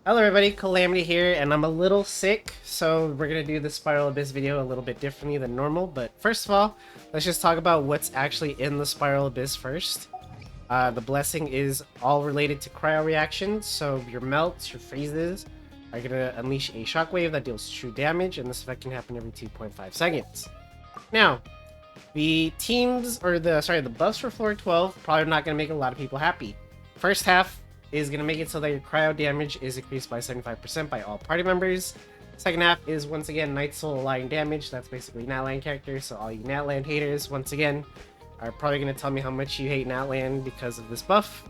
Hello everybody, Calamity here, and I'm a little sick, so we're gonna do the Spiral Abyss video a little bit differently than normal. But first of all, let's just talk about what's actually in the Spiral Abyss first. The blessing is all related to cryo reactions, so your melts, your freezes, are gonna unleash a shockwave that deals true damage, and this effect can happen every 2.5 seconds. Now, the buffs for floor 12 probably not gonna make a lot of people happy. First half is going to make it so that your cryo damage is increased by 75% by all party members. Second half is once again Night Soul Align damage. That's basically Natlan characters, so all you Natlan haters once again are probably going to tell me how much you hate Natlan because of this buff.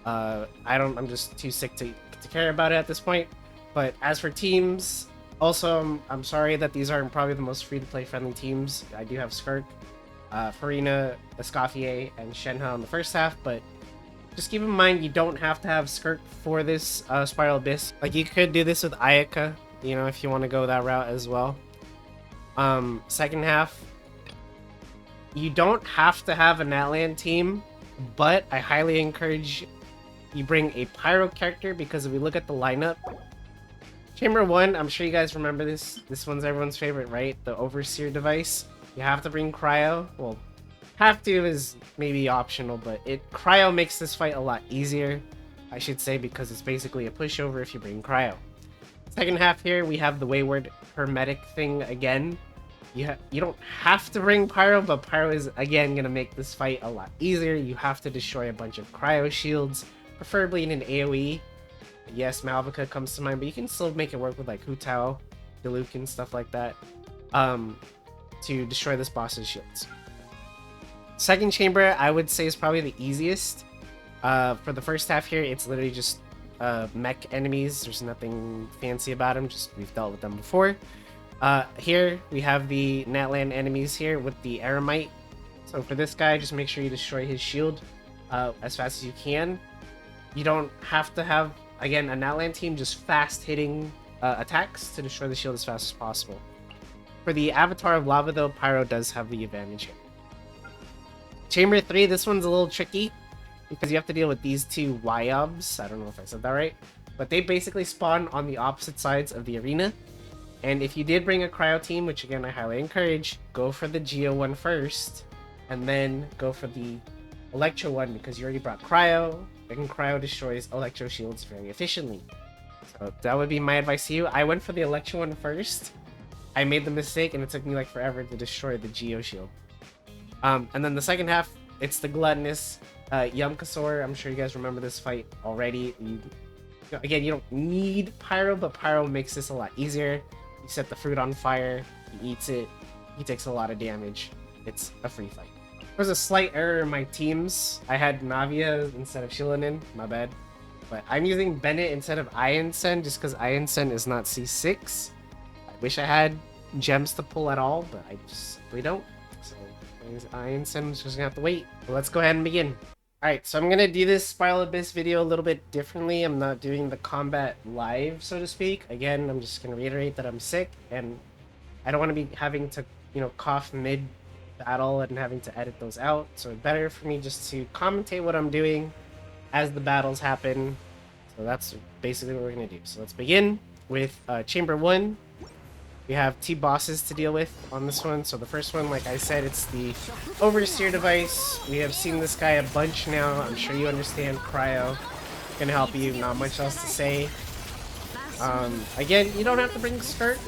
I'm just too sick to care about it at this point. But as for teams, also I'm sorry that these aren't probably the most free to play friendly teams. I do have Skirk, Farina, Escoffier, and Shenhe in the first half, but just keep in mind you don't have to have Skirk for this Spiral Abyss. Like, you could do this with Ayaka, you know, if you want to go that route as well. Second half, you don't have to have a Natlan team, but I highly encourage you bring a Pyro character, because if we look at the lineup, Chamber 1, I'm sure you guys remember this. This one's everyone's favorite, right? The Overseer device. You have to bring Cryo. Well, have to is maybe optional, but Cryo makes this fight a lot easier, I should say, because it's basically a pushover if you bring Cryo. Second half here, we have the Wayward Hermetic thing again. You don't have to bring Pyro, but Pyro is again gonna make this fight a lot easier. You have to destroy a bunch of Cryo shields, preferably in an AoE. Yes, Malvika comes to mind, but you can still make it work with like Hu Tao, Diluc, and stuff like that, to destroy this boss's shields. Second chamber, I would say, is probably the easiest. For the first half here, it's literally just mech enemies. There's nothing fancy about them, just we've dealt with them before. Here, we have the Natlan enemies here with the Aramite. So for this guy, just make sure you destroy his shield as fast as you can. You don't have to have, again, a Natlan team, just fast-hitting attacks to destroy the shield as fast as possible. For the Avatar of Lava, though, Pyro does have the advantage here. Chamber 3, this one's a little tricky because you have to deal with these two Wyobs. I don't know if I said that right, but they basically spawn on the opposite sides of the arena. And if you did bring a Cryo team, which again I highly encourage, go for the Geo one first, and then go for the Electro one, because you already brought Cryo, and Cryo destroys Electro shields very efficiently. So that would be my advice to you. I went for the Electro one first. I made the mistake, and it took me like forever to destroy the Geo shield. And then the second half, it's the gluttonous Yumkasor. I'm sure you guys remember this fight already. Again, you don't need Pyro, but Pyro makes this a lot easier. You set the fruit on fire, he eats it, he takes a lot of damage. It's a free fight. There's a slight error in my teams. I had Navia instead of Shilanin, my bad. But I'm using Bennett instead of Iansen just because Iansen is not C6. I wish I had gems to pull at all, but I just simply don't. So Iansen's just gonna have to wait. But let's go ahead and begin. Alright, so I'm gonna do this Spiral Abyss video a little bit differently. I'm not doing the combat live, so to speak. Again, I'm just gonna reiterate that I'm sick, and I don't want to be having to, you know, cough mid-battle and having to edit those out. So it's better for me just to commentate what I'm doing as the battles happen. So that's basically what we're gonna do. So let's begin with Chamber 1. We have two bosses to deal with on this one. So the first one, like I said, it's the Overseer device. We have seen this guy a bunch now. I'm sure you understand Cryo. Gonna help you, not much else to say. Again, you don't have to bring Skirk.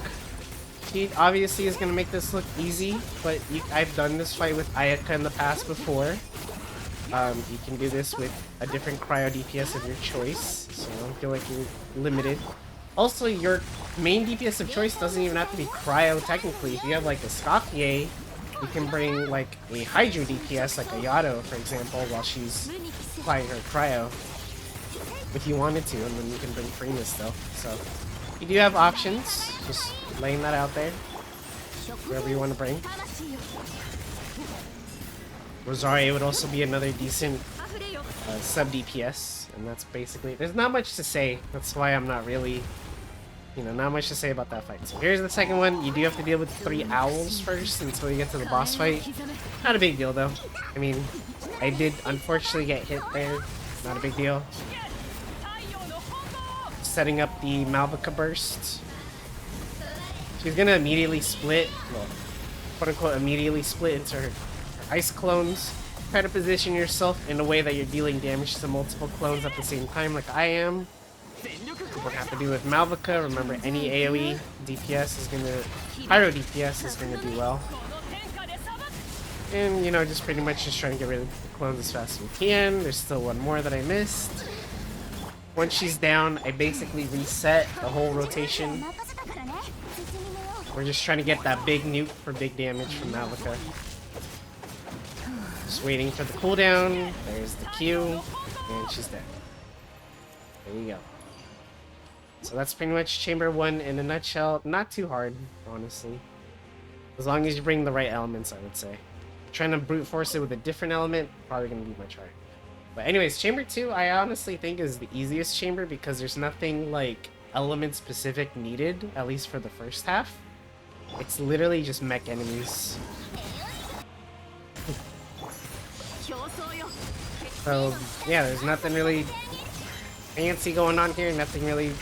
He obviously is gonna make this look easy, but I've done this fight with Ayaka in the past before. You can do this with a different Cryo DPS of your choice, so don't feel like you're limited. Also, your main DPS of choice doesn't even have to be Cryo, technically. If you have, like, a Escoffier, you can bring, like, a Hydro DPS, like a Yato, for example, while she's applying her Cryo. If you wanted to, and then you can bring Farina still. So, you do have options. Just laying that out there. Wherever you want to bring. Rosaria would also be another decent sub-DPS, and that's basically... There's not much to say. That's why I'm not really... You know, not much to say about that fight. So here's the second one. You do have to deal with 3 owls first until you get to the boss fight. Not a big deal, though. I mean, I did unfortunately get hit there. Not a big deal. setting up the Malvika burst. She's gonna immediately split, well, quote unquote, immediately split into her ice clones. Try to position yourself in a way that you're dealing damage to multiple clones at the same time, like I am. What have to do with Malvika. Remember, any AoE DPS is gonna, Pyro DPS is gonna do well. And, you know, just pretty much just trying to get rid of the clones as fast as we can. There's still one more that I missed. Once she's down, I basically reset the whole rotation. We're just trying to get that big nuke for big damage from Malvika. Just waiting for the cooldown. There's the Q. And she's dead. There you go. So that's pretty much Chamber 1 in a nutshell. Not too hard, honestly. As long as you bring the right elements, I would say. Trying to brute force it with a different element, probably going to be much harder. But anyways, Chamber 2, I honestly think is the easiest chamber because there's nothing like element specific needed, at least for the first half. It's literally just mech enemies. So yeah, there's nothing really fancy going on here, nothing really,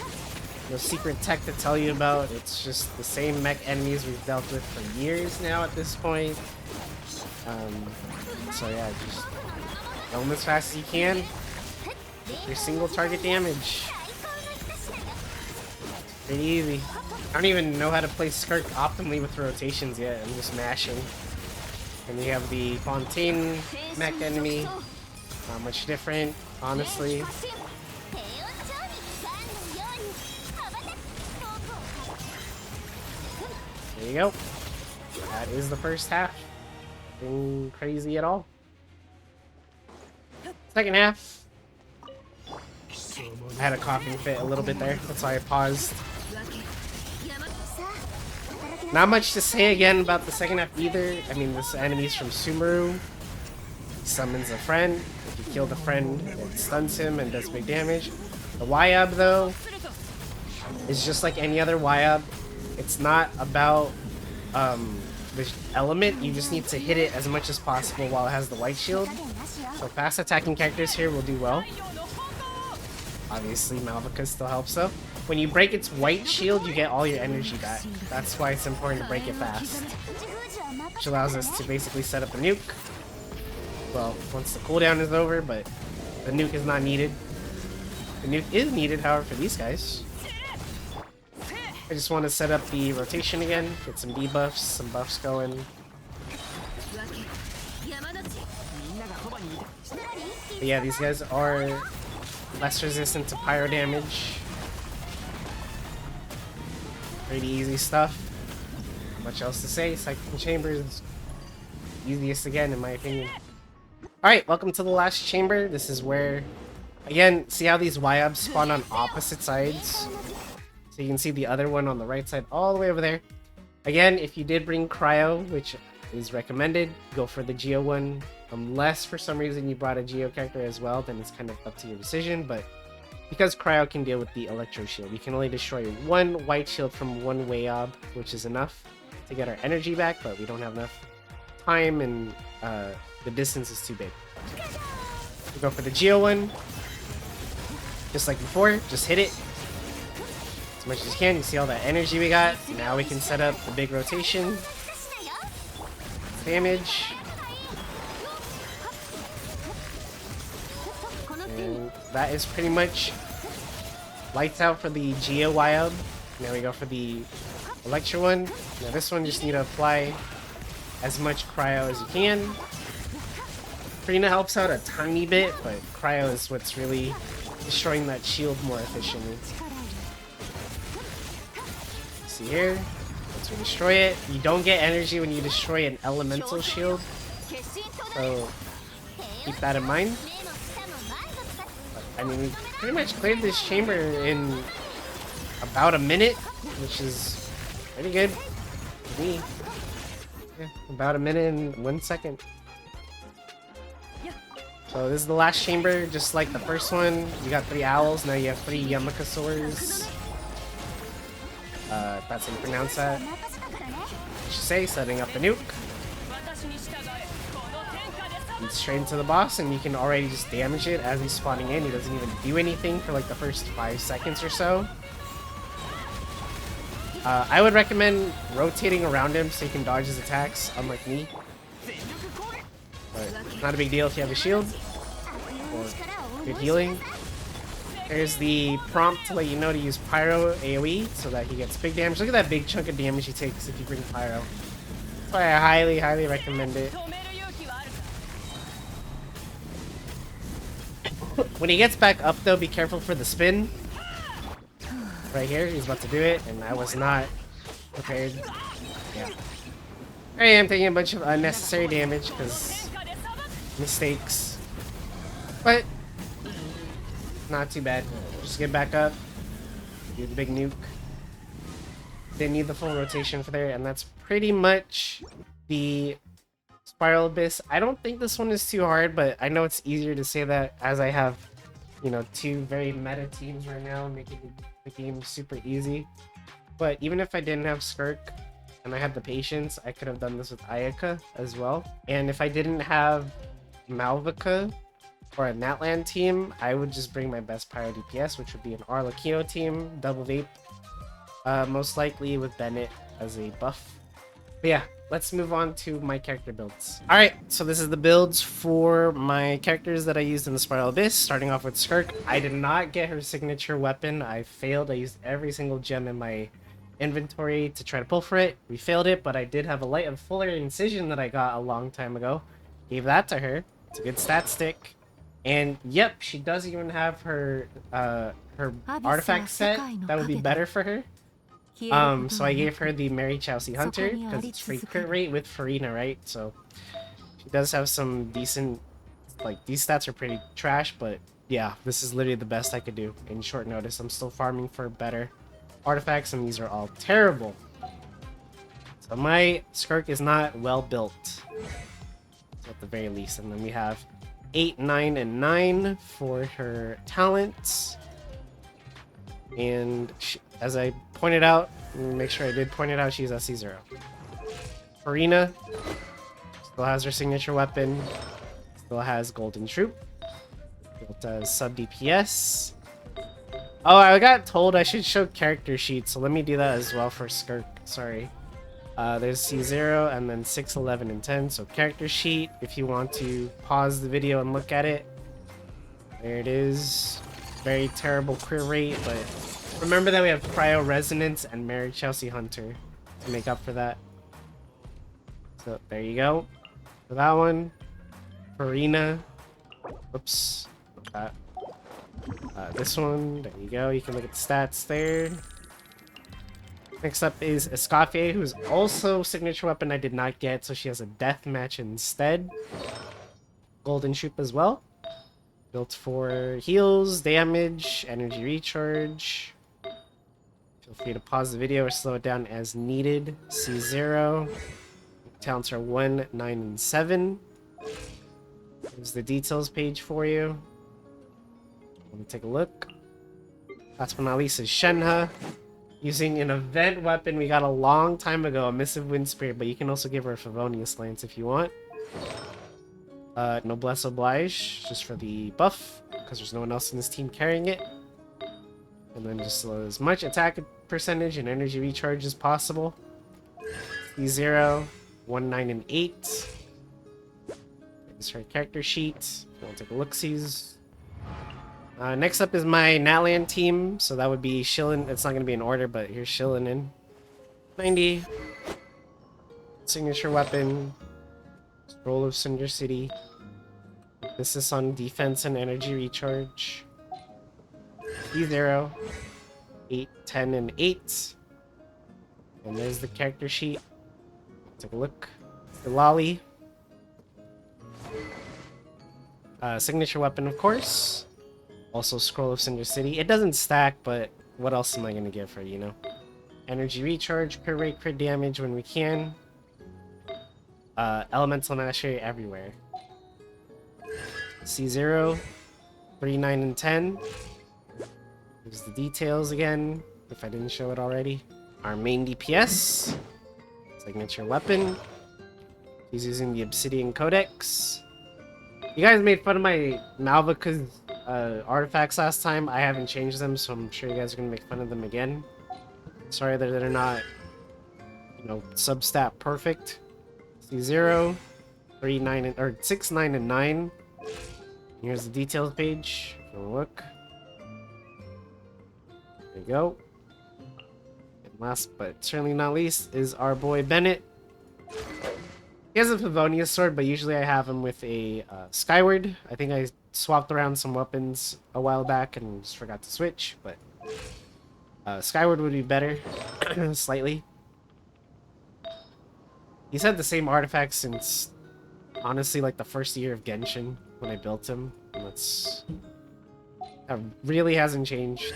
no secret tech to tell you about. It's just the same mech enemies we've dealt with for years now at this point. So yeah, just kill them as fast as you can. Get your single target damage. Pretty easy. I don't even know how to play Skirk optimally with rotations yet. I'm just mashing. And we have the Fontaine mech enemy. Not much different, honestly. There you go. That is the first half. Nothing crazy at all. Second half. I had a coughing fit a little bit there. That's why I paused. Not much to say again about the second half either. I mean, this enemy's from Sumeru. He summons a friend. If you kill the friend, it stuns him and does big damage. The YAB, though, is just like any other YAB. It's not about the element. You just need to hit it as much as possible while it has the white shield. So fast attacking characters here will do well. Obviously, Malvika still helps though. When you break its white shield, you get all your energy back. That's why it's important to break it fast. Which allows us to basically set up a nuke. Well, once the cooldown is over, but the nuke is not needed. The nuke is needed, however, for these guys. I just want to set up the rotation again, get some debuffs, some buffs going. But yeah, these guys are less resistant to pyro damage. Pretty easy stuff. Not much else to say. Second chamber is easiest again, in my opinion. Alright, welcome to the last chamber. This is where, again, see how these YABs spawn on opposite sides? So you can see the other one on the right side all the way over there. Again, if you did bring Cryo, which is recommended, go for the Geo one. Unless for some reason you brought a Geo character as well, then it's kind of up to your decision. But because Cryo can deal with the Electro Shield, we can only destroy one white shield from one YAB, which is enough to get our energy back, but we don't have enough time and the distance is too big. We go for the Geo one. Just like before, just hit it as much as you can. You see all that energy we got. Now we can set up the big rotation. Damage. And that is pretty much lights out for the Geo YAB. Now we go for the Electro one. Now this one just need to apply as much Cryo as you can. Karina helps out a tiny bit, but Cryo is what's really destroying that shield more efficiently. See here, once we destroy it, you don't get energy when you destroy an elemental shield, so keep that in mind. But, I mean, we pretty much cleared this chamber in about a minute, which is pretty good for me. Yeah, about a minute and 1 second. So this is the last chamber, just like the first one. You got 3 owls, now you have 3 Yamakasaurs. If that's how you pronounce that. I should say, setting up the nuke. He's straight into the boss, and you can already just damage it as he's spawning in. He doesn't even do anything for like the first 5 seconds or so. I would recommend rotating around him so you can dodge his attacks, unlike me. But not a big deal if you have a shield or good healing. There's the prompt to let you know to use Pyro AoE so that he gets big damage. Look at that big chunk of damage he takes if you bring Pyro. That's why I highly, highly recommend it. When he gets back up though, be careful for the spin. Right here, he's about to do it, and I was not prepared. Yeah. I am taking a bunch of unnecessary damage because mistakes. But not too bad. Just get back up. Do the big nuke. They need the full rotation for there, and that's pretty much the Spiral Abyss. I don't think this one is too hard, but I know it's easier to say that as I have, you know, 2 very meta teams right now, making the game super easy. But even if I didn't have Skirk and I had the patience, I could have done this with Ayaka as well. And if I didn't have Malvika or a Natlan team, I would just bring my best Pyro DPS, which would be an Arlecchino team, double vape, most likely with Bennett as a buff. But yeah, let's move on to my character builds. Alright, so this is the builds for my characters that I used in the Spiral Abyss, starting off with Skirk. I did not get her signature weapon. I failed. I used every single gem in my inventory to try to pull for it. We failed it, but I did have a light and fuller incision that I got a long time ago. Gave that to her. It's a good stat stick. And yep, she does even have her artifact set that would be better for her. So I gave her the Mary Chelsea Hunter because it's free crit rate with Farina, right? So she does have some decent, like, these stats are pretty trash, but yeah, this is literally the best I could do in short notice. I'm still farming for better artifacts, and these are all terrible. So my Skirk is not well built, at the very least. And then we have 8, 9, and 9 for her talents. And she, as I pointed out, make sure I did point it out, she's SC0. Farina still has her signature weapon, still has Golden Troop, built as sub DPS. Oh, I got told I should show character sheets, so let me do that as well for Skirk. Sorry. There's C0 and then 6, 11, and 10. So character sheet, if you want to pause the video and look at it. There it is. Very terrible crit rate, but remember that we have Cryo Resonance and Mary Chelsea Hunter to make up for that. So there you go. For that one, Farina. Oops. This one, there you go. You can look at the stats there. Next up is Escoffier, who's also signature weapon I did not get, so she has a death match instead. Golden Troop as well. Built for heals, damage, energy recharge. Feel free to pause the video or slow it down as needed. C0. Talents are 1, 9, and 7. Here's the details page for you. Let me take a look. Last but not least is Shenhe. Using an event weapon we got a long time ago, a Missive Wind Spirit, but you can also give her a Favonius Lance if you want. Noblesse Oblige, just for the buff, because there's no one else in this team carrying it. And then just as much attack percentage and energy recharge as possible. C0, 1, 9, and 8. Here's her character sheet. We'll take a look-sees. Next up is my Natlan team, so that would be Shilin. It's not going to be in order, but here's Shilin in 90. Signature weapon. Scroll of Cinder City. This is on defense and energy recharge. E0. 8, 10, and 8. And there's the character sheet. Take a look. The Lolly. Signature weapon, of course. Also, Scroll of Cinder City. It doesn't stack, but what else am I going to give her, you know? Energy recharge, crit rate, crit damage when we can. Elemental Mastery everywhere. C0, 3, 9, and 10. Here's the details again, if I didn't show it already. Our main DPS. Signature weapon. He's using the Obsidian Codex. You guys made fun of my Malvika's artifacts last time. I haven't changed them, so I'm sure you guys are gonna make fun of them again. Sorry that they're not, you know, substat perfect. See 0, 3, 9, or 6, 9, and 9. Here's the details page. Look. There you go. And last but certainly not least is our boy Bennett. He has a Favonius sword, but usually I have him with a Skyward. I think I swapped around some weapons a while back and just forgot to switch, but Skyward would be better, slightly. He's had the same artifact since, honestly, like the first year of Genshin when I built him. And that really hasn't changed.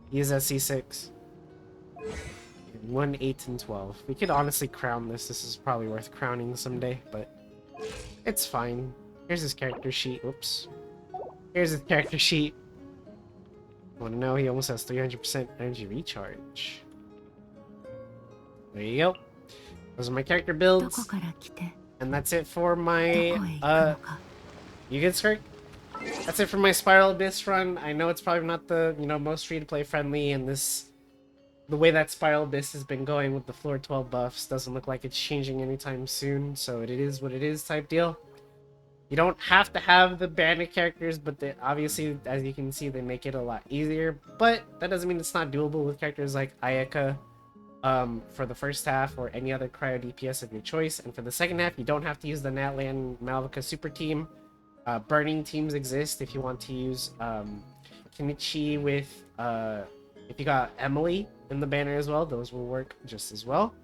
He is at C6. 1, 8, and 12. We could honestly crown this. This is probably worth crowning someday, but it's fine. Here's his character sheet. Oops. Here's his character sheet. Want to know? He almost has 300% energy recharge. There you go. Those are my character builds. And that's it for my, you good, Skirt? That's it for my Spiral Abyss run. I know it's probably not the, you know, most free-to-play friendly, and the way that Spiral Abyss has been going with the floor 12 buffs doesn't look like it's changing anytime soon, so it is what it is type deal. You don't have to have the bandit characters, but they, obviously, as you can see, they make it a lot easier, but that doesn't mean it's not doable with characters like Ayaka for the first half, or any other cryo DPS of your choice, and for the second half, you don't have to use the Natlan Malvika super team. Burning teams exist if you want to use Kenichi with, if you got Emily in the banner as well, those will work just as well.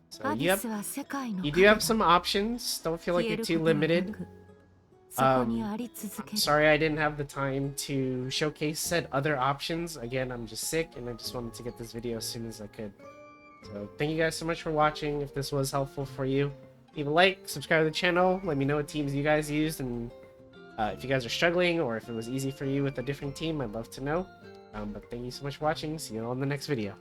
So you do have some options. Don't feel like you're too limited. Sorry I didn't have the time to showcase said other options. Again, I'm just sick and I just wanted to get this video as soon as I could. So thank you guys so much for watching. If this was helpful for you, leave a like, subscribe to the channel, let me know what teams you guys used, and if you guys are struggling or if it was easy for you with a different team, I'd love to know. But thank you so much for watching. See you all in the next video.